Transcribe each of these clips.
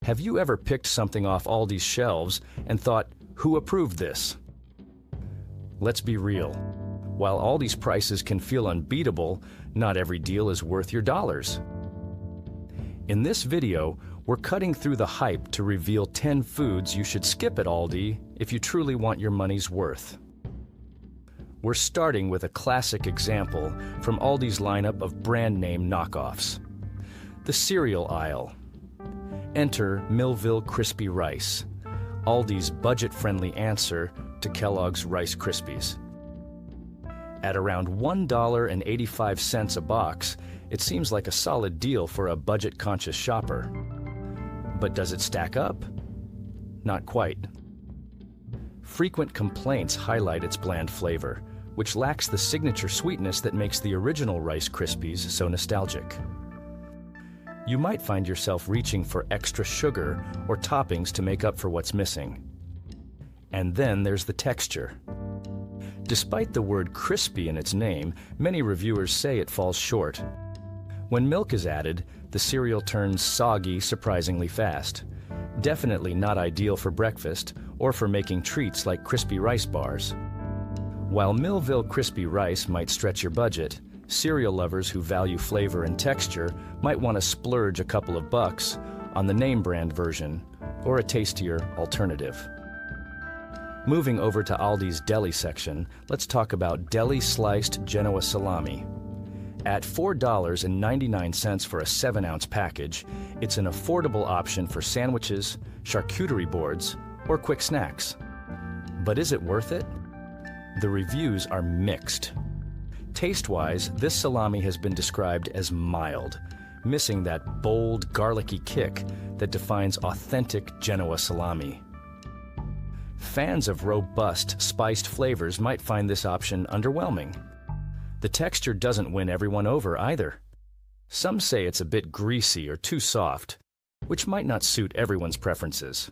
Have you ever picked something off Aldi's shelves and thought, who approved this? Let's be real. While Aldi's prices can feel unbeatable, not every deal is worth your dollars. In this video, we're cutting through the hype to reveal 10 foods you should skip at Aldi if you truly want your money's worth. We're starting with a classic example from Aldi's lineup of brand name knockoffs. The cereal aisle. Enter Millville Crispy Rice, Aldi's budget-friendly answer to Kellogg's Rice Krispies. At around $1.85 a box, it seems like a solid deal for a budget-conscious shopper. But does it stack up? Not quite. Frequent complaints highlight its bland flavor, which lacks the signature sweetness that makes the original Rice Krispies so nostalgic. You might find yourself reaching for extra sugar or toppings to make up for what's missing. And then there's the texture. Despite the word crispy in its name, many reviewers say it falls short. When milk is added, the cereal turns soggy surprisingly fast. Definitely not ideal for breakfast or for making treats like crispy rice bars. While Millville Crispy Rice might stretch your budget, cereal lovers who value flavor and texture might want to splurge a couple of bucks on the name brand version or a tastier alternative. Moving over to Aldi's deli section, let's talk about deli sliced Genoa salami. At $4.99 for a 7-ounce package, it's an affordable option for sandwiches, charcuterie boards, or quick snacks. But is it worth it? The reviews are mixed. Taste-wise, this salami has been described as mild, missing that bold, garlicky kick that defines authentic Genoa salami. Fans of robust, spiced flavors might find this option underwhelming. The texture doesn't win everyone over either. Some say it's a bit greasy or too soft, which might not suit everyone's preferences.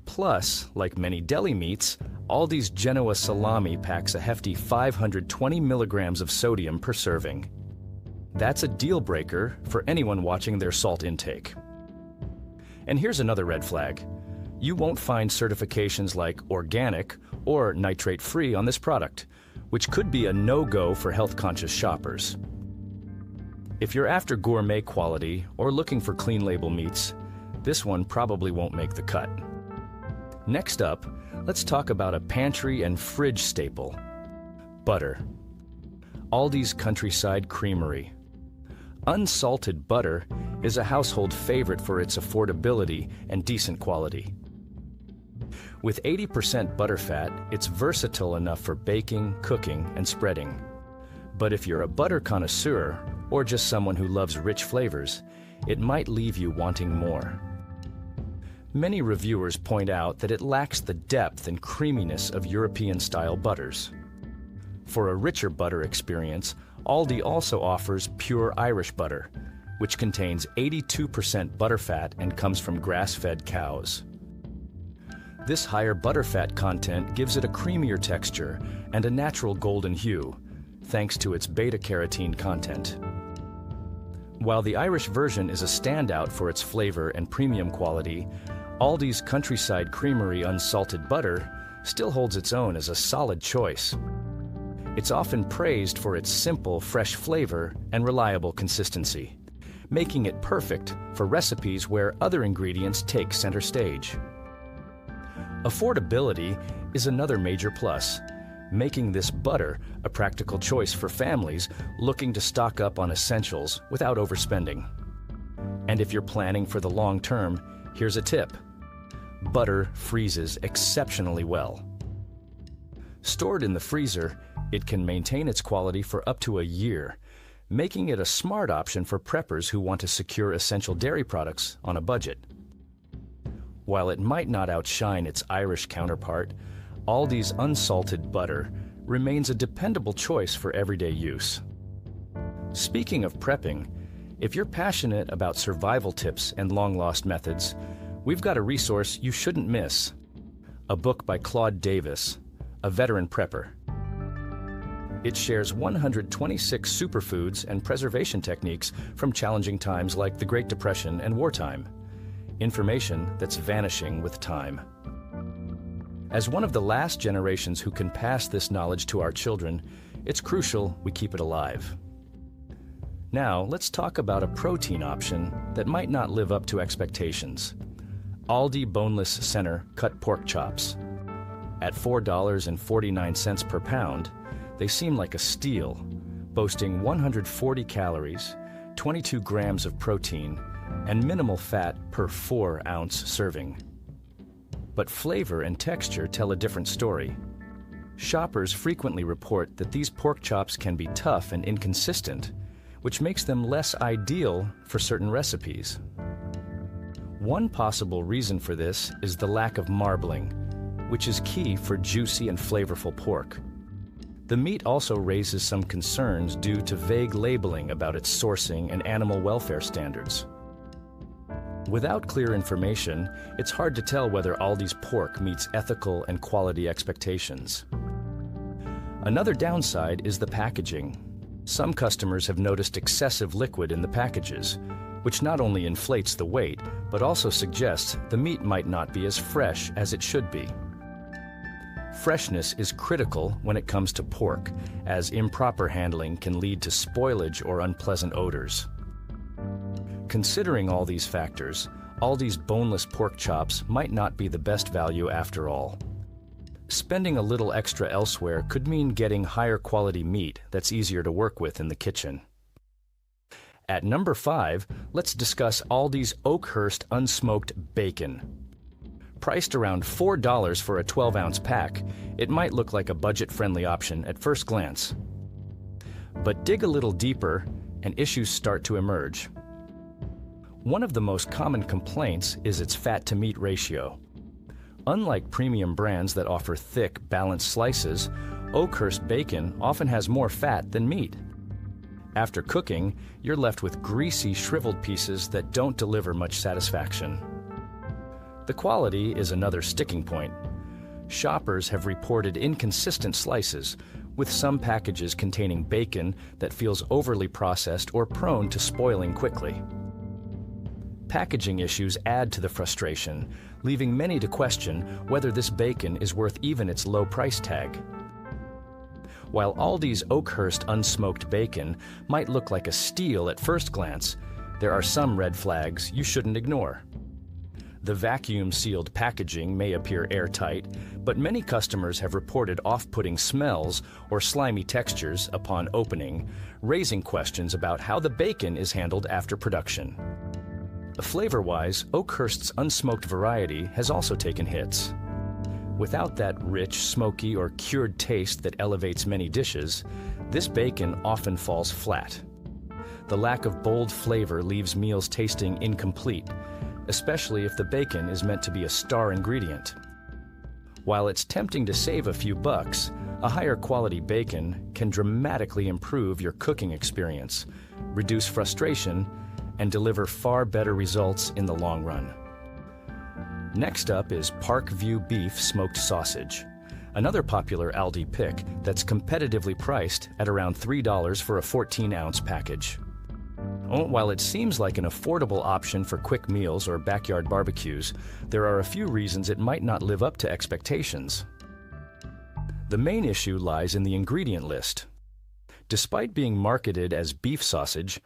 Plus, like many deli meats, Aldi's Genoa salami packs a hefty 520 milligrams of sodium per serving. That's a deal breaker for anyone watching their salt intake. And here's another red flag. You won't find certifications like organic or nitrate-free on this product, which could be a no-go for health-conscious shoppers. If you're after gourmet quality or looking for clean label meats, this one probably won't make the cut. Next up, let's talk about a pantry and fridge staple, butter. Aldi's Countryside Creamery. Unsalted butter is a household favorite for its affordability and decent quality. With 80% butterfat, it's versatile enough for baking, cooking, and spreading. But if you're a butter connoisseur, or just someone who loves rich flavors, it might leave you wanting more. Many reviewers point out that it lacks the depth and creaminess of European-style butters. For a richer butter experience, Aldi also offers pure Irish butter, which contains 82% butterfat and comes from grass-fed cows. This higher butterfat content gives it a creamier texture and a natural golden hue, thanks to its beta-carotene content. While the Irish version is a standout for its flavor and premium quality, Aldi's Countryside Creamery unsalted butter still holds its own as a solid choice. It's often praised for its simple, fresh flavor and reliable consistency, making it perfect for recipes where other ingredients take center stage. Affordability is another major plus, making this butter a practical choice for families looking to stock up on essentials without overspending. And if you're planning for the long term, here's a tip. Butter freezes exceptionally well. Stored in the freezer, it can maintain its quality for up to a year, making it a smart option for preppers who want to secure essential dairy products on a budget. While it might not outshine its Irish counterpart, Aldi's unsalted butter remains a dependable choice for everyday use. Speaking of prepping, if you're passionate about survival tips and long-lost methods, we've got a resource you shouldn't miss. A book by Claude Davis, a veteran prepper. It shares 126 superfoods and preservation techniques from challenging times like the Great Depression and wartime. information that's vanishing with time. As one of the last generations who can pass this knowledge to our children, it's crucial we keep it alive. Now, let's talk about a protein option that might not live up to expectations. Aldi boneless center cut pork chops. At $4.49 per pound, they seem like a steal, boasting 140 calories, 22 grams of protein, and minimal fat per 4-ounce serving. But flavor and texture tell a different story. Shoppers frequently report that these pork chops can be tough and inconsistent, which makes them less ideal for certain recipes. One possible reason for this is the lack of marbling, which is key for juicy and flavorful pork. The meat also raises some concerns due to vague labeling about its sourcing and animal welfare standards. Without clear information, it's hard to tell whether Aldi's pork meets ethical and quality expectations. Another downside is the packaging. Some customers have noticed excessive liquid in the packages, which not only inflates the weight, but also suggests the meat might not be as fresh as it should be. Freshness is critical when it comes to pork, as improper handling can lead to spoilage or unpleasant odors. Considering all these factors, Aldi's boneless pork chops might not be the best value after all. Spending a little extra elsewhere could mean getting higher quality meat that's easier to work with in the kitchen. At number 5, let's discuss Aldi's Oakhurst unsmoked bacon. Priced around $4 for a 12-ounce pack, it might look like a budget-friendly option at first glance. But dig a little deeper and issues start to emerge. One of the most common complaints is its fat-to-meat ratio. Unlike premium brands that offer thick, balanced slices, Oakhurst bacon often has more fat than meat. After cooking, you're left with greasy, shriveled pieces that don't deliver much satisfaction. The quality is another sticking point. Shoppers have reported inconsistent slices, with some packages containing bacon that feels overly processed or prone to spoiling quickly. Packaging issues add to the frustration, leaving many to question whether this bacon is worth even its low price tag. While Aldi's Oakhurst unsmoked bacon might look like a steal at first glance, there are some red flags you shouldn't ignore. The vacuum-sealed packaging may appear airtight, but many customers have reported off-putting smells or slimy textures upon opening, raising questions about how the bacon is handled after production. Flavor-wise, Oakhurst's unsmoked variety has also taken hits. Without that rich, smoky, or cured taste that elevates many dishes, this bacon often falls flat. The lack of bold flavor leaves meals tasting incomplete, especially if the bacon is meant to be a star ingredient. While it's tempting to save a few bucks, a higher quality bacon can dramatically improve your cooking experience, reduce frustration, and deliver far better results in the long run. Next up is Parkview Beef Smoked Sausage, another popular Aldi pick that's competitively priced at around $3 for a 14-ounce package. While it seems like an affordable option for quick meals or backyard barbecues, there are a few reasons it might not live up to expectations. The main issue lies in the ingredient list. Despite being marketed as beef sausage,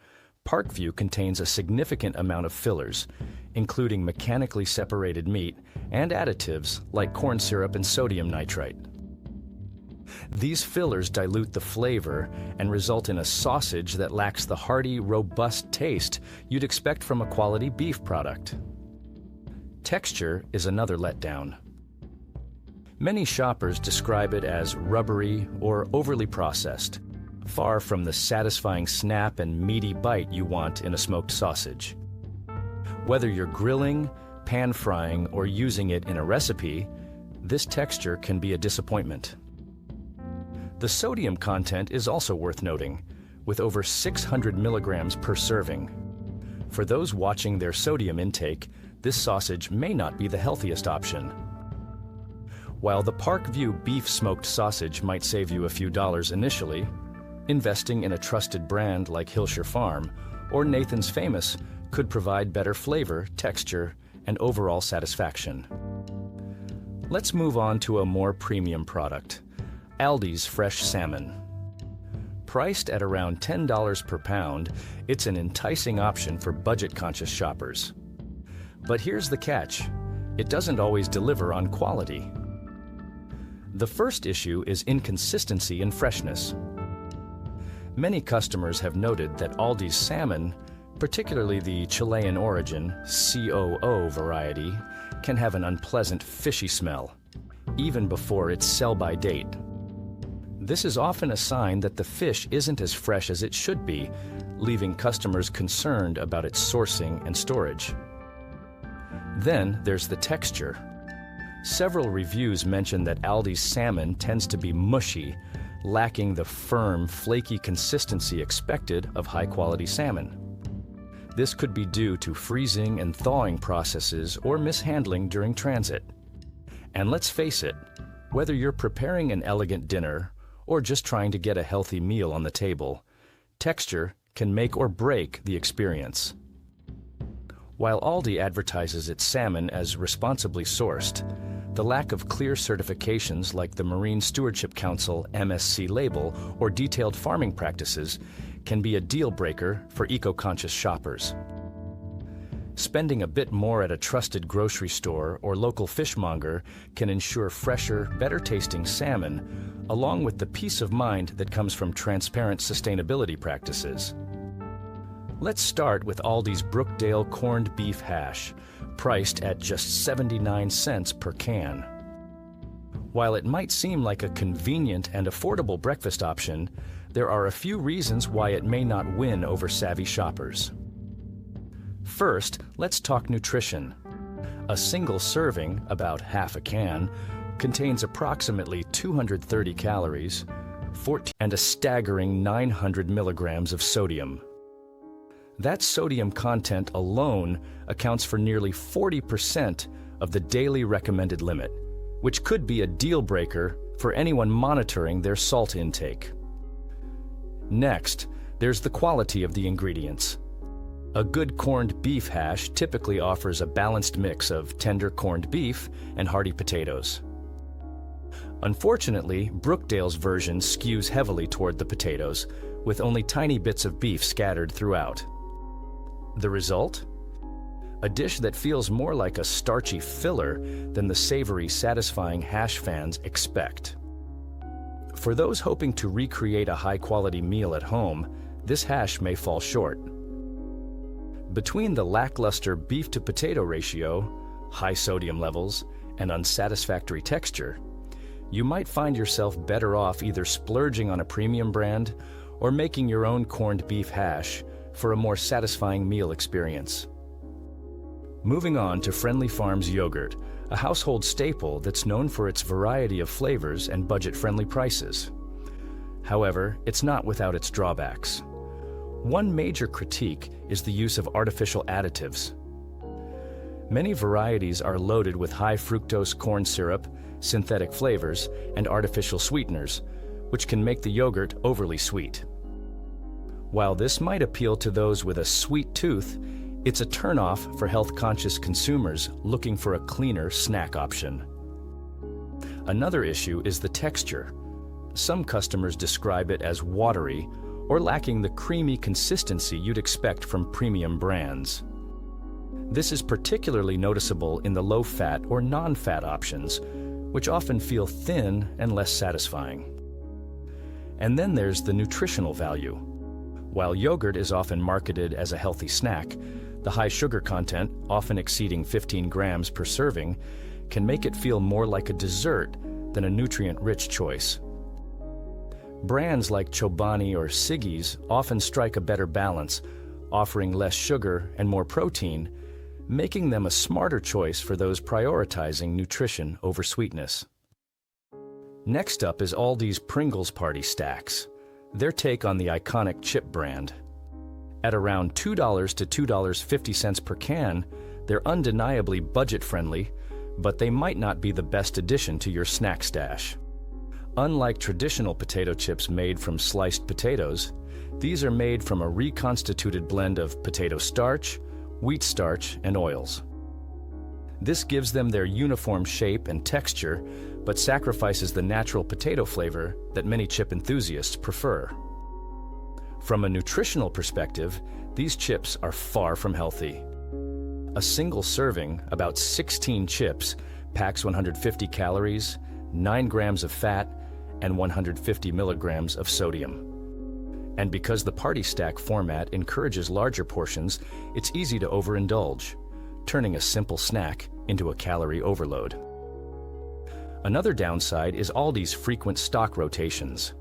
Parkview contains a significant amount of fillers, including mechanically separated meat and additives like corn syrup and sodium nitrite. These fillers dilute the flavor and result in a sausage that lacks the hearty, robust taste you'd expect from a quality beef product. Texture is another letdown. Many shoppers describe it as rubbery or overly processed, far from the satisfying snap and meaty bite you want in a smoked sausage. Whether you're grilling, pan frying, or using it in a recipe, this texture can be a disappointment. The sodium content is also worth noting, with over 600 milligrams per serving. For those watching their sodium intake, this sausage may not be the healthiest option. While the Parkview beef smoked sausage might save you a few dollars initially, investing in a trusted brand like Hillshire Farm or Nathan's Famous could provide better flavor, texture, and overall satisfaction. Let's move on to a more premium product, Aldi's fresh salmon. Priced at around $10 per pound, it's an enticing option for budget-conscious shoppers. But here's the catch: it doesn't always deliver on quality. The first issue is inconsistency in freshness. Many customers have noted that Aldi's salmon, particularly the Chilean origin COO variety, can have an unpleasant fishy smell, even before its sell-by date. This is often a sign that the fish isn't as fresh as it should be, leaving customers concerned about its sourcing and storage. Then there's the texture. Several reviews mention that Aldi's salmon tends to be mushy, lacking the firm, flaky consistency expected of high-quality salmon. This could be due to freezing and thawing processes or mishandling during transit. And let's face it, whether you're preparing an elegant dinner or just trying to get a healthy meal on the table, texture can make or break the experience. While Aldi advertises its salmon as responsibly sourced, the lack of clear certifications like the Marine Stewardship Council MSC label or detailed farming practices can be a deal breaker for eco-conscious shoppers. Spending a bit more at a trusted grocery store or local fishmonger can ensure fresher, better-tasting salmon, along with the peace of mind that comes from transparent sustainability practices. Let's start with Aldi's Brookdale corned beef hash, priced at just 79 cents per can. While it might seem like a convenient and affordable breakfast option, there are a few reasons why it may not win over savvy shoppers. First, let's talk nutrition. A single serving, about half a can, contains approximately 230 calories, and a staggering 900 milligrams of sodium. That sodium content alone accounts for nearly 40% of the daily recommended limit, which could be a deal breaker for anyone monitoring their salt intake. Next, there's the quality of the ingredients. A good corned beef hash typically offers a balanced mix of tender corned beef and hearty potatoes. Unfortunately, Brookdale's version skews heavily toward the potatoes, with only tiny bits of beef scattered throughout. The result? A dish that feels more like a starchy filler than the savory, satisfying hash fans expect. For those hoping to recreate a high-quality meal at home, this hash may fall short. Between the lackluster beef-to-potato ratio, high sodium levels, and unsatisfactory texture, you might find yourself better off either splurging on a premium brand or making your own corned beef hash for a more satisfying meal experience. Moving on to Friendly Farms yogurt, a household staple that's known for its variety of flavors and budget-friendly prices. However, it's not without its drawbacks. One major critique is the use of artificial additives. Many varieties are loaded with high fructose corn syrup, synthetic flavors, and artificial sweeteners, which can make the yogurt overly sweet. While this might appeal to those with a sweet tooth, it's a turnoff for health-conscious consumers looking for a cleaner snack option. Another issue is the texture. Some customers describe it as watery or lacking the creamy consistency you'd expect from premium brands. This is particularly noticeable in the low-fat or non-fat options, which often feel thin and less satisfying. And then there's the nutritional value. While yogurt is often marketed as a healthy snack, the high sugar content, often exceeding 15 grams per serving, can make it feel more like a dessert than a nutrient-rich choice. Brands like Chobani or Siggi's often strike a better balance, offering less sugar and more protein, making them a smarter choice for those prioritizing nutrition over sweetness. Next up is Aldi's Pringles Party Stacks, their take on the iconic chip brand. At around $2 to $2.50 per can, they're undeniably budget-friendly, but they might not be the best addition to your snack stash. Unlike traditional potato chips made from sliced potatoes, these are made from a reconstituted blend of potato starch, wheat starch, and oils. This gives them their uniform shape and texture, but sacrifices the natural potato flavor that many chip enthusiasts prefer. From a nutritional perspective, these chips are far from healthy. A single serving, about 16 chips, packs 150 calories, 9 grams of fat, and 150 milligrams of sodium. And because the party stack format encourages larger portions, it's easy to overindulge, turning a simple snack into a calorie overload. Another downside is Aldi's frequent stock rotations.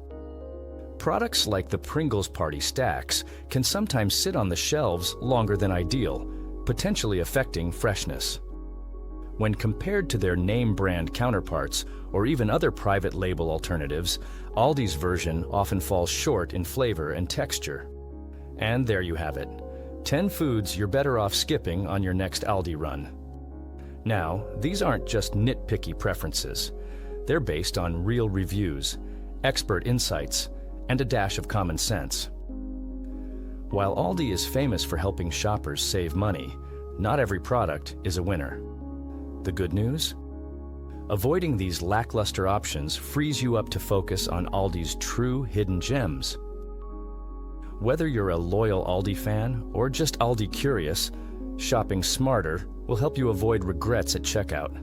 Products like the Pringles Party Stacks can sometimes sit on the shelves longer than ideal, potentially affecting freshness. When compared to their name brand counterparts or even other private label alternatives, Aldi's version often falls short in flavor and texture. And there you have it, 10 foods you're better off skipping on your next Aldi run. Now, these aren't just nitpicky preferences. They're based on real reviews, expert insights, and a dash of common sense. While Aldi is famous for helping shoppers save money, not every product is a winner. The good news? Avoiding these lackluster options frees you up to focus on Aldi's true hidden gems. Whether you're a loyal Aldi fan or just Aldi curious, shopping smarter will help you avoid regrets at checkout.